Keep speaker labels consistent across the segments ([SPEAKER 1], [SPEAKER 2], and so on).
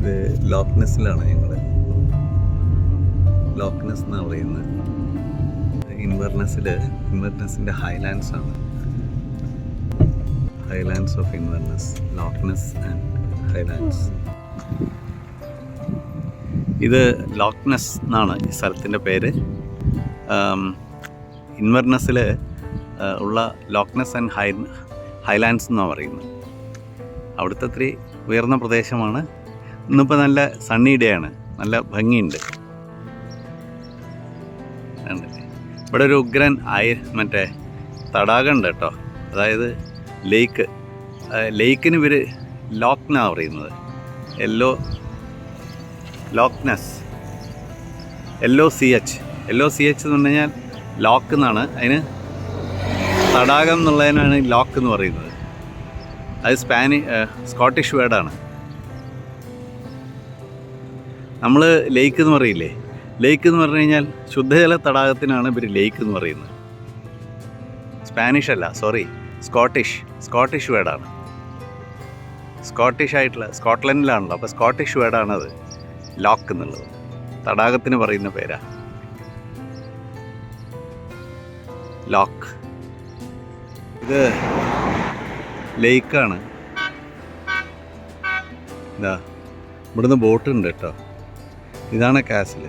[SPEAKER 1] ഇത് ലോക്നെസ്സിലാണ് ഞങ്ങൾ. ലോക്നെസ് എന്നാണ് പറയുന്നത്. ഇൻവെർനെസ്സിൻ്റെ ഹൈലാൻഡ്സ് ആണ്. Highlands of Inverness, Loch Ness and Highlands. ഇത് ലോക്നെസ് എന്നാണ് ഈ സ്ഥലത്തിൻ്റെ പേര്. ഇൻവെർനെസ്സിൽ ഉള്ള ലോക്നെസ് ആൻഡ് ഹൈലാൻഡ്സ് എന്നാണ് പറയുന്നത്. അവിടുത്തെ ഒത്തിരി ഉയർന്ന പ്രദേശമാണ്. ഇന്നിപ്പോൾ നല്ല സണ്ണി ഡേ ആണ്, നല്ല ഭംഗിയുണ്ട്. ഇവിടെ ഒരു ഉഗ്രൻ മറ്റേ തടാകം ഉണ്ട് കേട്ടോ. അതായത് ലേക്കിന് ഇവർ ലോക്നാണ് പറയുന്നത്. ലോക്നെസ്, LOCH എന്ന് പറഞ്ഞു കഴിഞ്ഞാൽ ലോക്ക് എന്നാണ്. അതിന് തടാകം എന്നുള്ളതിനാണ് ലോക്ക് എന്ന് പറയുന്നത്. അത് സ്കോട്ടിഷ് വേർഡാണ്. നമ്മൾ ലേക്ക് എന്ന് പറയില്ലേ, ലേക്ക് എന്ന് പറഞ്ഞു കഴിഞ്ഞാൽ ശുദ്ധജല തടാകത്തിനാണ് ഇവർ ലേക്ക് എന്ന് പറയുന്നത്. സ്പാനിഷ് അല്ല, സോറി, സ്കോട്ടിഷ് വേർഡാണ്. സ്കോട്ടിഷ് ആയിട്ടുള്ള, സ്കോട്ട്ലൻഡിലാണല്ലോ, അപ്പോൾ സ്കോട്ടിഷ് വേർഡാണത് ലോക്ക് എന്നുള്ളത്. തടാകത്തിന് പറയുന്ന പേരാ ലോക്ക്. ഇത് ലേക്കാണ്. ഇതാ ഇവിടുന്ന് ബോട്ടുണ്ട് കേട്ടോ. ഇതാണ് കാസിൽ.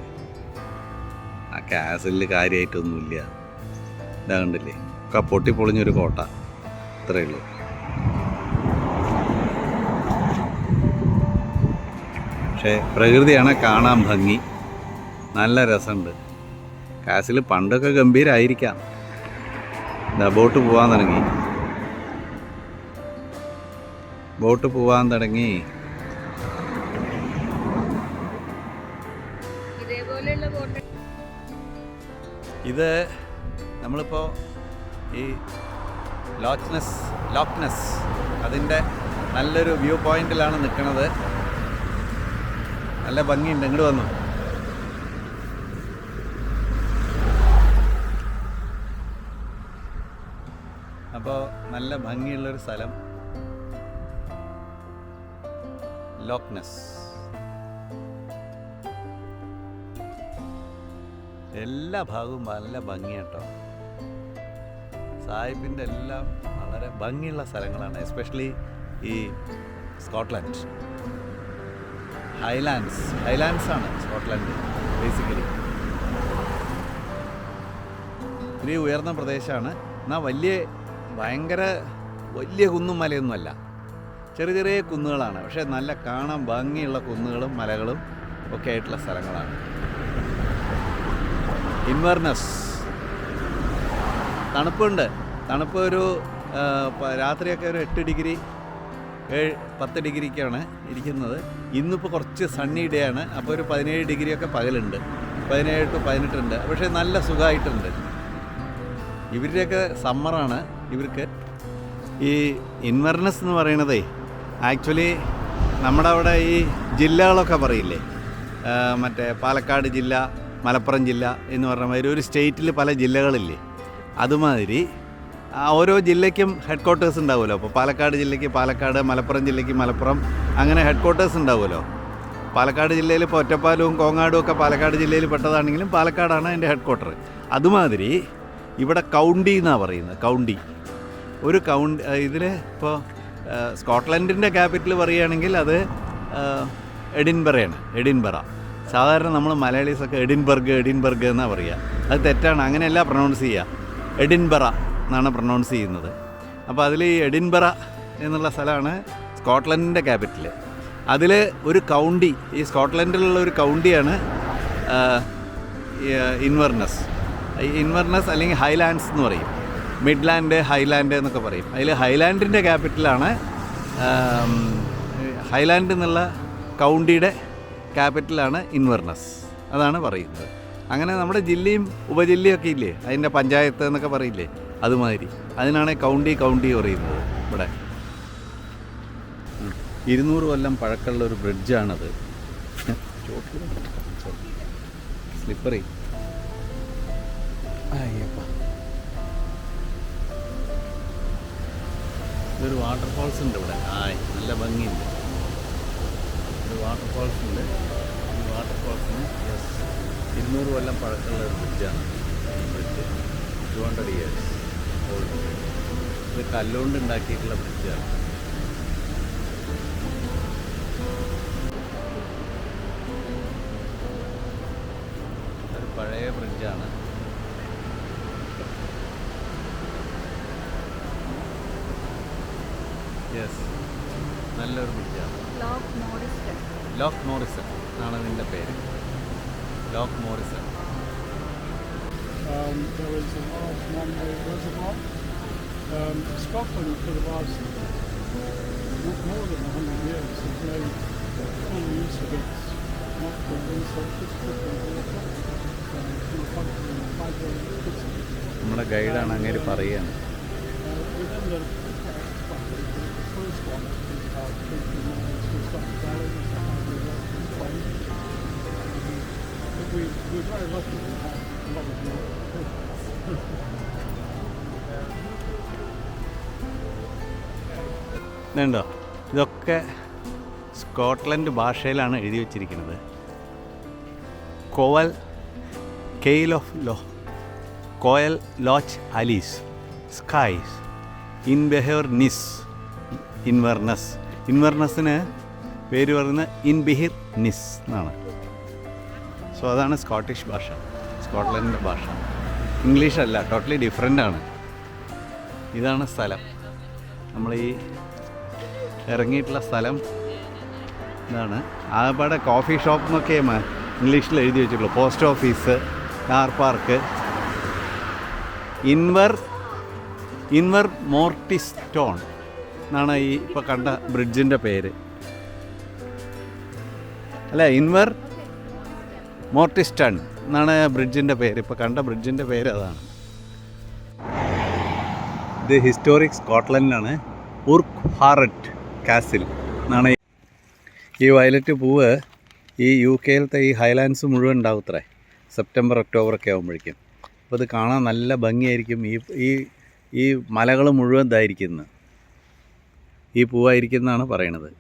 [SPEAKER 1] ആ കാസിൽ കാര്യമായിട്ടൊന്നുമില്ല. ഇതാ കണ്ടില്ലേ, ഒക്കെ പൊട്ടിപ്പൊളിഞ്ഞൊരു കോട്ട, ഇത്രയേ ഉള്ളൂ. പക്ഷേ പ്രകൃതിയാണ് കാണാൻ ഭംഗി, നല്ല രസമുണ്ട്. കാസിൽ പണ്ടൊക്കെ ഗംഭീരമായിരിക്കാം. ഇതാ ബോട്ട് പോകാൻ തുടങ്ങി. ഇത് നമ്മളിപ്പോൾ ഈ ലോക്നെസ് അതിൻ്റെ നല്ലൊരു വ്യൂ പോയിന്റിലാണ് നിൽക്കുന്നത്. നല്ല ഭംഗിയുണ്ട്. ഇങ്ങോട്ട് വന്നു. അപ്പോൾ നല്ല ഭംഗിയുള്ളൊരു സ്ഥലം ലോക്നെസ്. എല്ലാ ഭാഗവും നല്ല ഭംഗിയാട്ടോ. സാഹിബിൻ്റെ എല്ലാം വളരെ ഭംഗിയുള്ള സ്ഥലങ്ങളാണ്. എസ്പെഷ്യലി ഈ സ്കോട്ട്ലൻഡ് ഹൈലാൻഡ്സ് ആണ് സ്കോട്ട്ലൻഡ് ബേസിക്കലി. ഇത്തിരി ഉയർന്ന പ്രദേശമാണ്. എന്നാൽ ഭയങ്കര വലിയ കുന്നും മലയൊന്നുമല്ല, ചെറിയ ചെറിയ കുന്നുകളാണ്. പക്ഷേ നല്ല കാണാൻ ഭംഗിയുള്ള കുന്നുകളും മലകളും ഒക്കെ ആയിട്ടുള്ള സ്ഥലങ്ങളാണ്. ഇൻവെർനെസ് തണുപ്പ് ഒരു രാത്രിയൊക്കെ ഒരു 8 ഡിഗ്രി 10 ഡിഗ്രിക്കാണ് ഇരിക്കുന്നത്. ഇന്നിപ്പോൾ കുറച്ച് സണ്ണി ഡേ ആണ്. അപ്പോൾ ഒരു 17 ഡിഗ്രിയൊക്കെ പകലുണ്ട്, 17 to 18 ഉണ്ട്. പക്ഷേ നല്ല സുഖമായിട്ടുണ്ട്. ഇവരുടെയൊക്കെ സമ്മറാണ് ഇവർക്ക്. ഈ ഇൻവെർനെസ് എന്ന് പറയണതേ ആക്ച്വലി നമ്മുടെ അവിടെ ഈ ജില്ലകളൊക്കെ പറയില്ലേ, മറ്റേ പാലക്കാട് ജില്ല, മലപ്പുറം ജില്ല എന്ന് പറഞ്ഞ മാതിരി ഒരു സ്റ്റേറ്റിൽ പല ജില്ലകളില്ലേ, അതുമാതിരി ഓരോ ജില്ലയ്ക്കും ഹെഡ് ക്വാർട്ടേഴ്സ് ഉണ്ടാവുമല്ലോ. അപ്പോൾ പാലക്കാട് ജില്ലയ്ക്ക് പാലക്കാട്, മലപ്പുറം ജില്ലയ്ക്ക് മലപ്പുറം, അങ്ങനെ ഹെഡ് ക്വാർട്ടേഴ്സ് ഉണ്ടാവുമല്ലോ. പാലക്കാട് ജില്ലയിൽ ഇപ്പോൾ ഒറ്റപ്പാലവും കോങ്ങാടും ഒക്കെ പാലക്കാട് ജില്ലയിൽ പെട്ടതാണെങ്കിലും പാലക്കാടാണ് അതിൻ്റെ ഹെഡ് ക്വാർട്ടർ. അതുമാതിരി ഇവിടെ കൗണ്ടി എന്നാണ് പറയുന്നത്. കൗണ്ടി ഒരു ഇതിൽ ഇപ്പോൾ സ്കോട്ട്ലൻഡിൻ്റെ ക്യാപിറ്റൽ പറയുകയാണെങ്കിൽ അത് എഡിൻബറ. സാധാരണ നമ്മൾ മലയാളീസൊക്കെ എഡിൻബർഗ് എന്നാണ് പറയുക. അത് തെറ്റാണ്, അങ്ങനെയല്ല പ്രൊനൗൺസ് ചെയ്യുക. എഡിൻബറ എന്നാണ് പ്രൊനൗൺസ് ചെയ്യുന്നത്. അപ്പോൾ അതിൽ ഈ എഡിൻബറ എന്നുള്ള സ്ഥലമാണ് സ്കോട്ട്ലൻഡിൻ്റെ ക്യാപിറ്റൽ. അതിൽ ഒരു കൗണ്ടി, ഈ സ്കോട്ട്ലൻഡിലുള്ള ഒരു കൗണ്ടിയാണ് ഇൻവെർനെസ് അല്ലെങ്കിൽ ഹൈലാൻഡ്സ് എന്ന് പറയും. മിഡ്ലാൻഡ്, ഹൈലാൻഡ് എന്നൊക്കെ പറയും. അതിൽ ഹൈലാൻഡിൻ്റെ ക്യാപിറ്റലാണ്, ഹൈലാൻഡ് എന്നുള്ള കൗണ്ടിയുടെ ക്യാപിറ്റലാണ് ഇൻവെർനെസ്. അതാണ് പറയുന്നത്. അങ്ങനെ നമ്മുടെ ജില്ലയും ഉപജില്ലയൊക്കെ ഇല്ലേ, അതിൻ്റെ പഞ്ചായത്ത് എന്നൊക്കെ പറയില്ലേ, അതുമാതിരി അതിനാണ് കൗണ്ടി പറയുന്നത്. ഇവിടെ 200 കൊല്ലം പഴക്കമുള്ള ഒരു ബ്രിഡ്ജാണത്. സ്ലിപ്പറി. ഇതൊരു വാട്ടർഫോൾസ് ഉണ്ട് ഇവിടെ. നല്ല ഭംഗിയുണ്ട്. ഒരു വാട്ടർഫോൾസ് ഉണ്ട്. ഈ വാട്ടർഫോൾസിന് 200 കൊല്ലം പഴക്കമുള്ള ഒരു ബ്രിഡ്ജാണ്. Bridge 200 years old. ഇത് കല്ലുകൊണ്ട് ഉണ്ടാക്കിയിട്ടുള്ള ബ്രിഡ്ജാണ്. ഒരു പഴയ ബ്രിഡ്ജാണ്. നല്ലൊരു ബ്രിഡ്ജാണ്. ലോക്ക് മോറിസൺ ആണ് ഇതിൻ്റെ പേര്. Lock Morrison.
[SPEAKER 2] There is a large man-made reservoir. Scotland, for the last more than 100 years, has made full use of its natural resources, particularly water, through functioning hydroelectricity.
[SPEAKER 1] നമ്മുടെ ഗൈഡാണ് അങ്ങനെ പറയുകയാണ്.
[SPEAKER 2] Within the first one, is about 20 miles to Scotland Valley, is the hydroelectric plant. But we're very lucky to have a lot of water.
[SPEAKER 1] ഇതുണ്ടോ, ഇതൊക്കെ Scotland ഭാഷയിലാണ് എഴുതി വച്ചിരിക്കുന്നത്. Koel Loach Ali's skies ഇൻബെഹിർനിസ് ഇൻവെർനസ്. ഇൻവെർനസിന് പേര് പറയുന്നത് ഇൻബിഹിർ നിസ് എന്നാണ്. സോ അതാണ് സ്കോട്ടിഷ് ഭാഷ, സ്കോട്ട്ലൻഡിൻ്റെ ഭാഷ. ഇംഗ്ലീഷ് അല്ല, ടോട്ടലി ഡിഫറെൻ്റ് ആണ്. ഇതാണ് സ്ഥലം. നമ്മൾ ഈ ഇറങ്ങിയിട്ടുള്ള സ്ഥലം ഇതാണ്. ആകപ്പാടെ കോഫി ഷോപ്പ് എന്നൊക്കെ ഇംഗ്ലീഷിൽ എഴുതി വെച്ചിട്ടുള്ളൂ. Post office, car park. Invermoriston എന്നാണ് ഈ ഇപ്പോൾ കണ്ട ബ്രിഡ്ജിൻ്റെ പേര്. അല്ല, ഇൻവർ മോർട്ടിസ്റ്റൺ എന്നാണ് ബ്രിഡ്ജിൻ്റെ പേര്. ഇപ്പോൾ കണ്ട ബ്രിഡ്ജിൻ്റെ പേര് അതാണ്. ഇത് ഹിസ്റ്റോറിക് സ്കോട്ട്ലൻഡിലാണ്. ഉർക്ക്ഹാററ്റ് കാസിൽ എന്നാണ്. ഈ വയലറ്റ് പൂവ് ഈ UK-യിലത്തെ ഈ ഹൈലാൻഡ്സ് മുഴുവൻ ഉണ്ടാവത്രേ, സെപ്റ്റംബർ ഒക്ടോബറൊക്കെ ആകുമ്പോഴേക്കും. അപ്പോൾ ഇത് കാണാൻ നല്ല ഭംഗിയായിരിക്കും. ഈ മലകൾ മുഴുവൻ ഇതായിരിക്കുന്നത് ഈ പൂവായിരിക്കും എന്നാണ് പറയണത്.